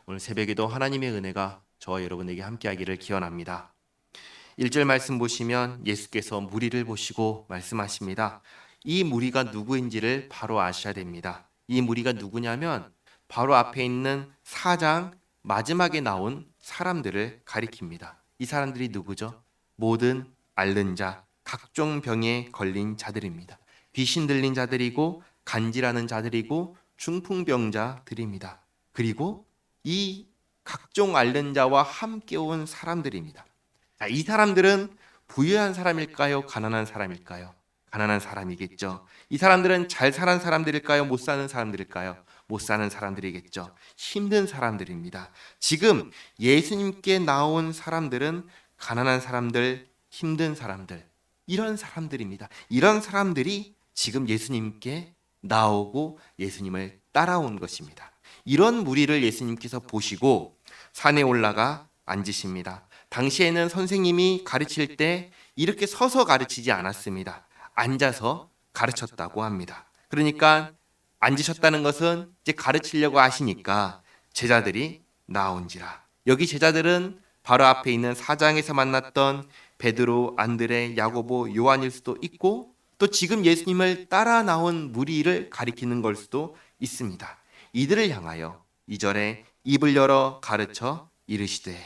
오늘 새벽에도 하나님의 은혜가 저와 여러분에게 함께하기를 기원합니다. 1절 말씀 보시면 예수께서 무리를 보시고 말씀하십니다. 이 무리가 누구인지를 바로 아셔야 됩니다. 이 무리가 누구냐면 바로 앞에 있는 4장 마지막에 나온 사람들을 가리킵니다. 이 사람들이 누구죠? 모든 앓는 자, 각종 병에 걸린 자들입니다. 귀신 들린 자들이고 간질하는 자들이고 중풍병자들입니다. 그리고 이 각종 앓는 자와 함께 온 사람들입니다. 자, 이 사람들은 부유한 사람일까요? 가난한 사람일까요? 가난한 사람이겠죠. 이 사람들은 잘 사는 사람들일까요? 못 사는 사람들일까요? 못 사는 사람들이겠죠. 힘든 사람들입니다. 지금 예수님께 나온 사람들은 가난한 사람들, 힘든 사람들, 이런 사람들입니다. 이런 사람들이 지금 예수님께 나오고 예수님을 따라온 것입니다. 이런 무리를 예수님께서 보시고 산에 올라가 앉으십니다. 당시에는 선생님이 가르칠 때 이렇게 서서 가르치지 않았습니다. 앉아서 가르쳤다고 합니다. 그러니까 앉으셨다는 것은 이제 가르치려고 하시니까 제자들이 나온지라. 여기 제자들은 바로 앞에 있는 4장에서 만났던 베드로, 안드레, 야고보, 요한일 수도 있고 또 지금 예수님을 따라 나온 무리를 가리키는 걸 수도 있습니다. 이들을 향하여 2절에 입을 열어 가르쳐 이르시되,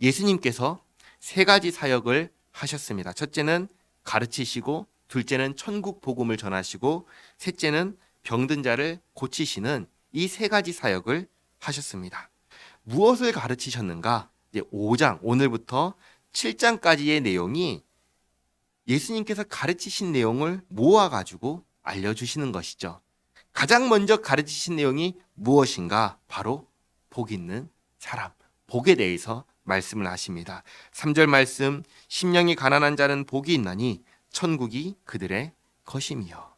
예수님께서 3가지 사역을 하셨습니다. 첫째는 가르치시고, 둘째는 천국 복음을 전하시고, 셋째는 병든 자를 고치시는 이 3가지 사역을 하셨습니다. 무엇을 가르치셨는가? 이제 5장, 오늘부터 7장까지의 내용이 예수님께서 가르치신 내용을 모아가지고 알려주시는 것이죠. 가장 먼저 가르치신 내용이 무엇인가? 바로 복 있는 사람, 복에 대해서 말씀을 하십니다. 3절 말씀, 심령이 가난한 자는 복이 있나니 천국이 그들의 것임이요.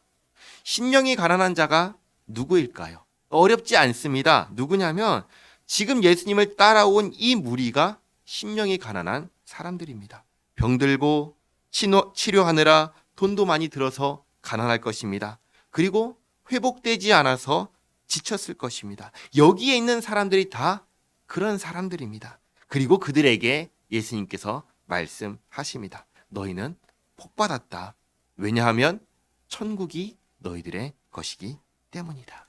심령이 가난한 자가 누구일까요? 어렵지 않습니다. 누구냐면 지금 예수님을 따라온 이 무리가 심령이 가난한 사람들입니다. 병들고 치료하느라 돈도 많이 들어서 가난할 것입니다. 그리고 회복되지 않아서 지쳤을 것입니다. 여기에 있는 사람들이 다 그런 사람들입니다. 그리고 그들에게 예수님께서 말씀하십니다. 너희는 복받았다. 왜냐하면 천국이 너희들의 것이기 때문이다.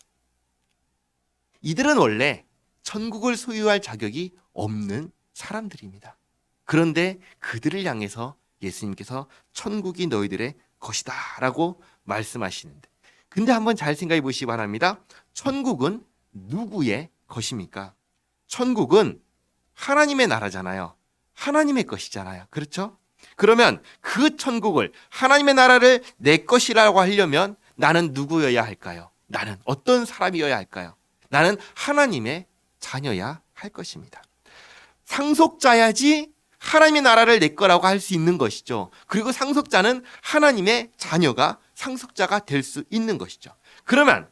이들은 원래 천국을 소유할 자격이 없는 사람들입니다. 그런데 그들을 향해서 예수님께서 천국이 너희들의 것이다 라고 말씀하시는데, 근데 한번 잘 생각해 보시기 바랍니다. 천국은 누구의 것입니까? 천국은 하나님의 나라잖아요. 하나님의 것이잖아요. 그렇죠? 그러면 그 천국을, 하나님의 나라를 내 것이라고 하려면 나는 누구여야 할까요? 나는 어떤 사람이어야 할까요? 나는 하나님의 자녀야 할 것입니다. 상속자야지 하나님의 나라를 내 거라고 할 수 있는 것이죠. 그리고 상속자는 하나님의 자녀가 상속자가 될 수 있는 것이죠. 그러면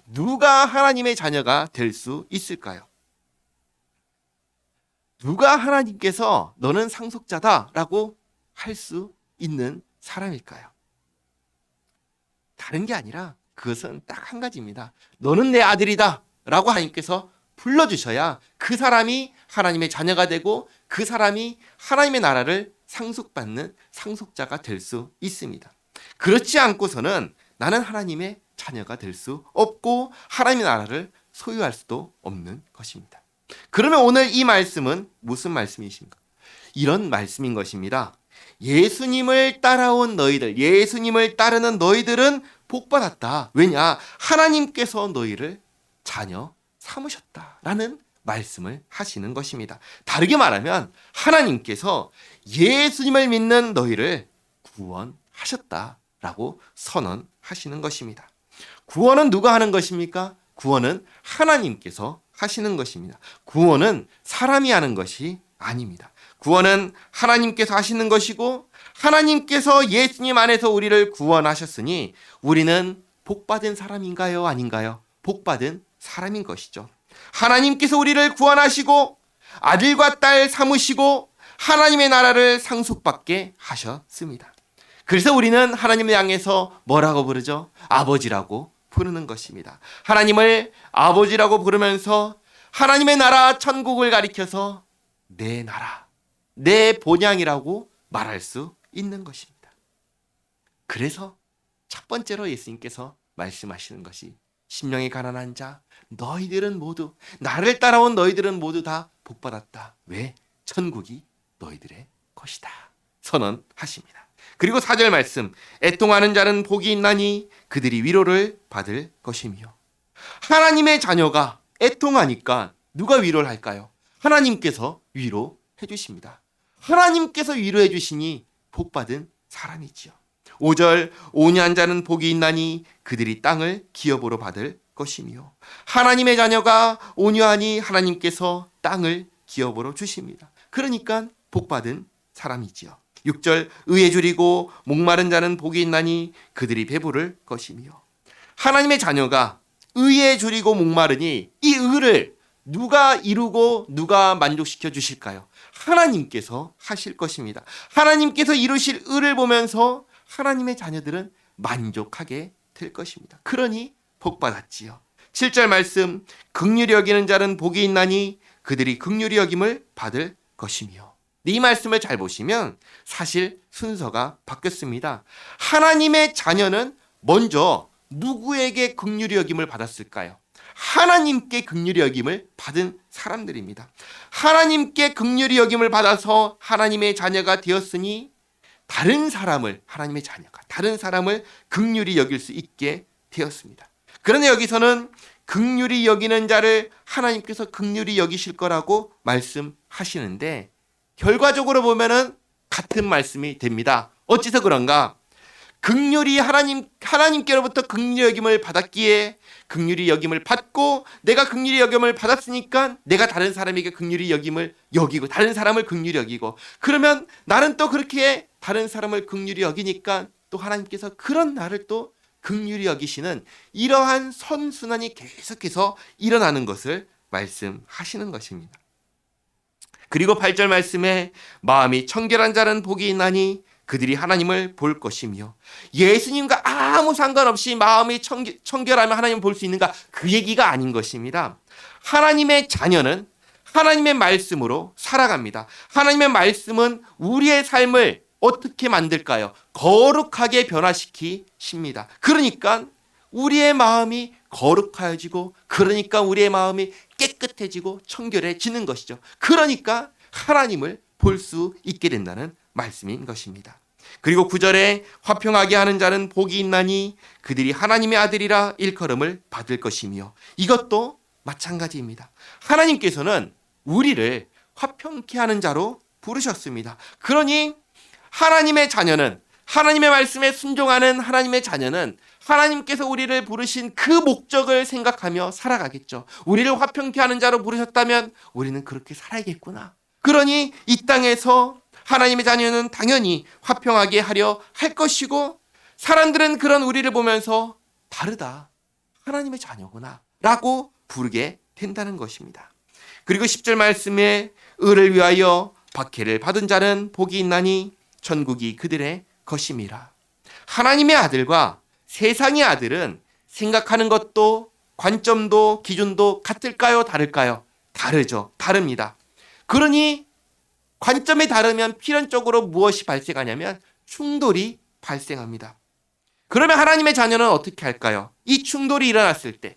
누가 하나님의 자녀가 될 수 있을까요? 누가 하나님께서 너는 상속자다라고 할 수 있는 사람일까요? 다른 게 아니라 그것은 딱 한 가지입니다. 너는 내 아들이다 라고 하나님께서 불러주셔야 그 사람이 하나님의 자녀가 되고 그 사람이 하나님의 나라를 상속받는 상속자가 될 수 있습니다. 그렇지 않고서는 나는 하나님의 자녀가 될 수 없고 하나님의 나라를 소유할 수도 없는 것입니다. 그러면 오늘 이 말씀은 무슨 말씀이신가? 이런 말씀인 것입니다. 예수님을 따라온 너희들, 예수님을 따르는 너희들은 복받았다. 왜냐? 하나님께서 너희를 자녀 삼으셨다라는 말씀을 하시는 것입니다. 다르게 말하면 하나님께서 예수님을 믿는 너희를 구원하셨다라고 선언하시는 것입니다. 구원은 누가 하는 것입니까? 구원은 하나님께서 하시는 것입니다. 구원은 사람이 하는 것이 아닙니다. 구원은 하나님께서 하시는 것이고 하나님께서 예수님 안에서 우리를 구원하셨으니 우리는 복받은 사람인가요? 아닌가요? 복받은 사람인 것이죠. 하나님께서 우리를 구원하시고 아들과 딸 삼으시고 하나님의 나라를 상속받게 하셨습니다. 그래서 우리는 하나님을 향해서 뭐라고 부르죠? 아버지라고 부르는 것입니다. 하나님을 아버지라고 부르면서 하나님의 나라 천국을 가리켜서 내 나라, 내 본향이라고 말할 수 있는 것입니다. 그래서 첫 번째로 예수님께서 말씀하시는 것이 심령이 가난한 자 너희들은 모두, 나를 따라온 너희들은 모두 다 복받았다. 왜? 천국이 너희들의 것이다 선언하십니다. 그리고 4절 말씀, 애통하는 자는 복이 있나니 그들이 위로를 받을 것이며. 하나님의 자녀가 애통하니까 누가 위로를 할까요? 하나님께서 위로해 주십니다. 하나님께서 위로해 주시니 복받은 사람이지요. 5절, 온유한 자는 복이 있나니 그들이 땅을 기업으로 받을 것이며. 하나님의 자녀가 온유하니 하나님께서 땅을 기업으로 주십니다. 그러니까 복받은 사람이지요. 6절, 의에 줄이고 목마른 자는 복이 있나니 그들이 배부를 것이며. 하나님의 자녀가 의에 줄이고 목마르니 이 의를 누가 이루고 누가 만족시켜 주실까요? 하나님께서 하실 것입니다. 하나님께서 이루실 의를 보면서 하나님의 자녀들은 만족하게 될 것입니다. 그러니 복받았지요. 7절 말씀, 긍휼히 여기는 자는 복이 있나니 그들이 긍휼히 여김을 받을 것이며. 이 말씀을 잘 보시면 사실 순서가 바뀌었습니다. 하나님의 자녀는 먼저 누구에게 긍휼히 여김을 받았을까요? 하나님께 긍휼히 여김을 받은 사람들입니다. 하나님께 긍휼히 여김을 받아서 하나님의 자녀가 되었으니 다른 사람을, 하나님의 자녀가 다른 사람을 긍휼히 여길 수 있게 되었습니다. 그런데 여기서는 긍휼히 여기는 자를 하나님께서 긍휼히 여기실 거라고 말씀하시는데 결과적으로 보면은 같은 말씀이 됩니다. 어찌서 그런가? 긍휼히 하나님께로부터 긍휼히 여김을 받았기에 긍휼히 여김을 받고 내가 긍휼히 여김을 받았으니까 내가 다른 사람에게 긍휼히 여김을 여기고 다른 사람을 긍휼히 여기고 그러면 나는 또 그렇게 다른 사람을 긍휼히 여기니까 또 하나님께서 그런 나를 또 긍휼히 여기시는 이러한 선순환이 계속해서 일어나는 것을 말씀하시는 것입니다. 그리고 8절 말씀에 마음이 청결한 자는 복이 있나니 그들이 하나님을 볼 것이며. 예수님과 아무 상관없이 마음이 청결하면 하나님을 볼 수 있는가? 그 얘기가 아닌 것입니다. 하나님의 자녀는 하나님의 말씀으로 살아갑니다. 하나님의 말씀은 우리의 삶을 어떻게 만들까요? 거룩하게 변화시키십니다. 그러니까 우리의 마음이 거룩하여지고 그러니까 우리의 마음이 깨끗해지고 청결해지는 것이죠. 그러니까 하나님을 볼 수 있게 된다는 말씀인 것입니다. 그리고 9절에 화평하게 하는 자는 복이 있나니 그들이 하나님의 아들이라 일컬음을 받을 것이며. 이것도 마찬가지입니다. 하나님께서는 우리를 화평케 하는 자로 부르셨습니다. 그러니 하나님의 자녀는, 하나님의 말씀에 순종하는 하나님의 자녀는 하나님께서 우리를 부르신 그 목적을 생각하며 살아가겠죠. 우리를 화평케 하는 자로 부르셨다면 우리는 그렇게 살아야겠구나. 그러니 이 땅에서 하나님의 자녀는 당연히 화평하게 하려 할 것이고 사람들은 그런 우리를 보면서 다르다, 하나님의 자녀구나 라고 부르게 된다는 것입니다. 그리고 10절 말씀에 의를 위하여 박해를 받은 자는 복이 있나니 천국이 그들의 것임이라. 하나님의 아들과 세상의 아들은 생각하는 것도 관점도 기준도 같을까요? 다를까요? 다르죠. 다릅니다. 그러니 관점이 다르면 필연적으로 무엇이 발생하냐면 충돌이 발생합니다. 그러면 하나님의 자녀는 어떻게 할까요? 이 충돌이 일어났을 때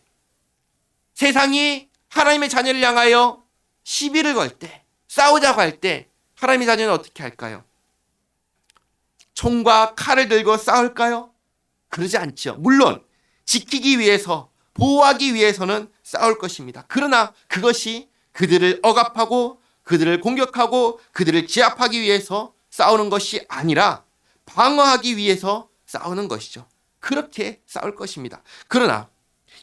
세상이 하나님의 자녀를 향하여 시비를 걸 때, 싸우자고 할 때 하나님의 자녀는 어떻게 할까요? 총과 칼을 들고 싸울까요? 그러지 않죠. 물론 지키기 위해서, 보호하기 위해서는 싸울 것입니다. 그러나 그것이 그들을 억압하고 그들을 공격하고 그들을 제압하기 위해서 싸우는 것이 아니라 방어하기 위해서 싸우는 것이죠. 그렇게 싸울 것입니다. 그러나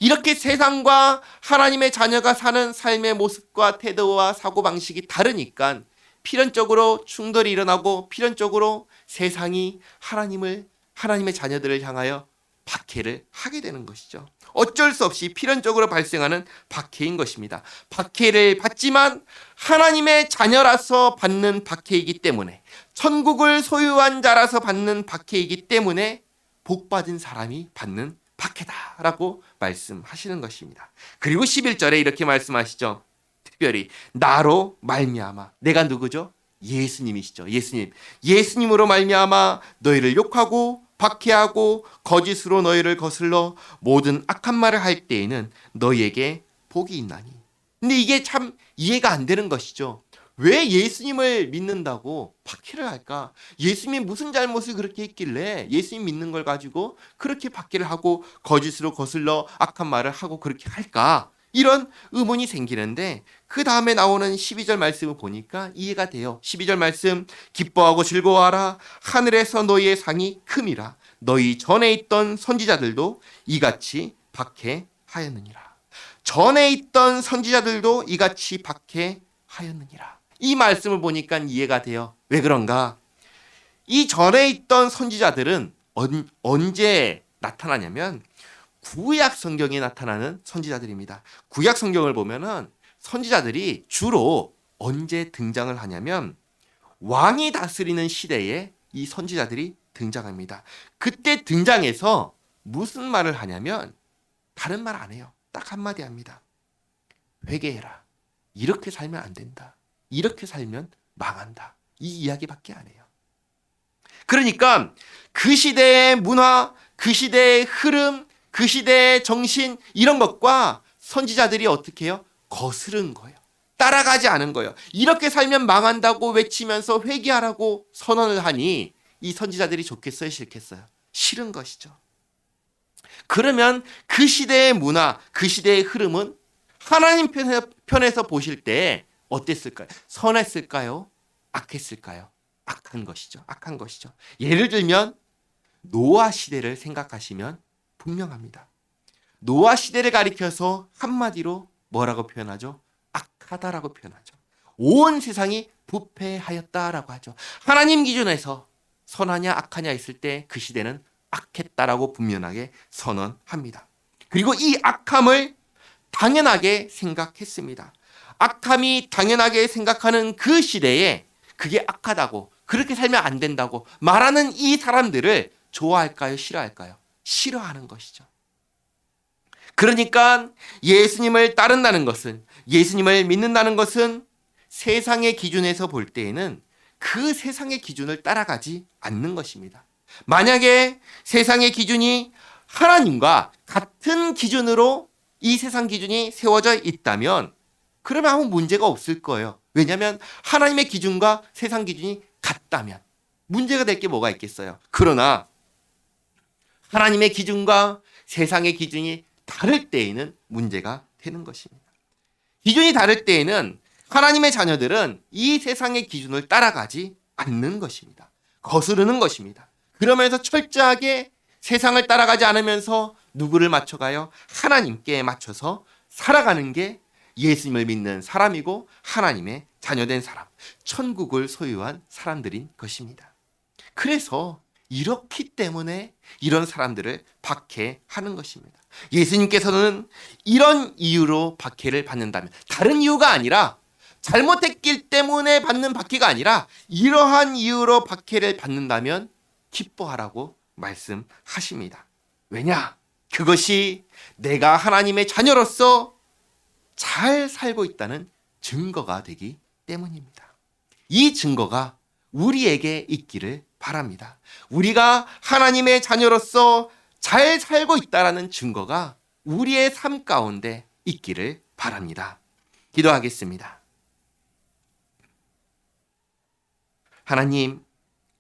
이렇게 세상과 하나님의 자녀가 사는 삶의 모습과 태도와 사고방식이 다르니까 필연적으로 충돌이 일어나고 필연적으로 세상이 하나님의 자녀들을 향하여 박해를 하게 되는 것이죠. 어쩔 수 없이 필연적으로 발생하는 박해인 것입니다. 박해를 받지만 하나님의 자녀라서 받는 박해이기 때문에, 천국을 소유한 자라서 받는 박해이기 때문에 복받은 사람이 받는 박해다라고 말씀하시는 것입니다. 그리고 11절에 이렇게 말씀하시죠. 특별히 나로 말미암아, 내가 누구죠? 예수님이시죠. 예수님으로 말미암아 너희를 욕하고 박해하고 거짓으로 너희를 거슬러 모든 악한 말을 할 때에는 너희에게 복이 있나니. 근데 이게 참 이해가 안 되는 것이죠. 왜 예수님을 믿는다고 박해를 할까? 예수님이 무슨 잘못을 그렇게 했길래 예수님 믿는 걸 가지고 그렇게 박해를 하고 거짓으로 거슬러 악한 말을 하고 그렇게 할까? 이런 의문이 생기는데 그 다음에 나오는 12절 말씀을 보니까 이해가 돼요. 12절 말씀, 기뻐하고 즐거워하라. 하늘에서 너희의 상이 큼이라. 너희 전에 있던 선지자들도 이같이 박해하였느니라. 전에 있던 선지자들도 이같이 박해하였느니라. 이 말씀을 보니까 이해가 돼요. 왜 그런가? 이 전에 있던 선지자들은 언제 나타나냐면 구약 성경에 나타나는 선지자들입니다. 구약 성경을 보면은 선지자들이 주로 언제 등장을 하냐면 왕이 다스리는 시대에 이 선지자들이 등장합니다. 그때 등장해서 무슨 말을 하냐면 다른 말 안 해요. 딱 한마디 합니다. 회개해라. 이렇게 살면 안 된다. 이렇게 살면 망한다. 이 이야기밖에 안 해요. 그러니까 그 시대의 문화, 그 시대의 흐름, 그 시대의 정신 이런 것과 선지자들이 어떻게 해요? 거스른 거예요. 따라가지 않은 거예요. 이렇게 살면 망한다고 외치면서 회개하라고 선언을 하니 이 선지자들이 좋겠어요? 싫겠어요? 싫은 것이죠. 그러면 그 시대의 문화, 그 시대의 흐름은 하나님 편에서 보실 때 어땠을까요? 선했을까요? 악했을까요? 악한 것이죠. 악한 것이죠. 예를 들면 노아 시대를 생각하시면 분명합니다. 노아 시대를 가리켜서 한마디로 뭐라고 표현하죠? 악하다라고 표현하죠. 온 세상이 부패하였다라고 하죠. 하나님 기준에서 선하냐 악하냐 있을 때 그 시대는 악했다라고 분명하게 선언합니다. 그리고 이 악함을 당연하게 생각했습니다. 악함이 당연하게 생각하는 그 시대에 그게 악하다고, 그렇게 살면 안 된다고 말하는 이 사람들을 좋아할까요? 싫어할까요? 싫어하는 것이죠. 그러니까 예수님을 따른다는 것은, 예수님을 믿는다는 것은 세상의 기준에서 볼 때에는 그 세상의 기준을 따라가지 않는 것입니다. 만약에 세상의 기준이 하나님과 같은 기준으로 이 세상 기준이 세워져 있다면 그러면 아무 문제가 없을 거예요. 왜냐하면 하나님의 기준과 세상 기준이 같다면 문제가 될 게 뭐가 있겠어요. 그러나 하나님의 기준과 세상의 기준이 다를 때에는 문제가 되는 것입니다. 기준이 다를 때에는 하나님의 자녀들은 이 세상의 기준을 따라가지 않는 것입니다. 거스르는 것입니다. 그러면서 철저하게 세상을 따라가지 않으면서 누구를 맞춰가요? 하나님께 맞춰서 살아가는 게 예수님을 믿는 사람이고 하나님의 자녀된 사람, 천국을 소유한 사람들인 것입니다. 그래서 이렇기 때문에 이런 사람들을 박해하는 것입니다. 예수님께서는 이런 이유로 박해를 받는다면, 다른 이유가 아니라 잘못했기 때문에 받는 박해가 아니라 이러한 이유로 박해를 받는다면 기뻐하라고 말씀하십니다. 왜냐? 그것이 내가 하나님의 자녀로서 잘 살고 있다는 증거가 되기 때문입니다. 이 증거가 우리에게 있기를 바랍니다. 우리가 하나님의 자녀로서 잘 살고 있다는 증거가 우리의 삶 가운데 있기를 바랍니다. 기도하겠습니다. 하나님,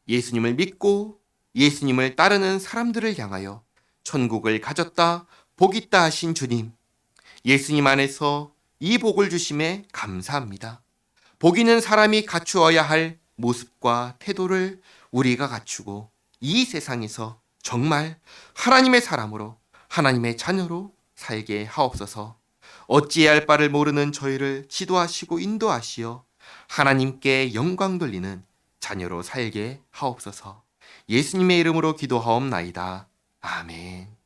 예수님을 믿고 예수님을 따르는 사람들을 향하여 천국을 가졌다, 복 있다 하신 주님, 예수님 안에서 이 복을 주심에 감사합니다. 복 있는 사람이 갖추어야 할 모습과 태도를 우리가 갖추고 이 세상에서 정말 하나님의 사람으로, 하나님의 자녀로 살게 하옵소서. 어찌해야 할 바를 모르는 저희를 지도하시고 인도하시어 하나님께 영광 돌리는 자녀로 살게 하옵소서. 예수님의 이름으로 기도하옵나이다. 아멘.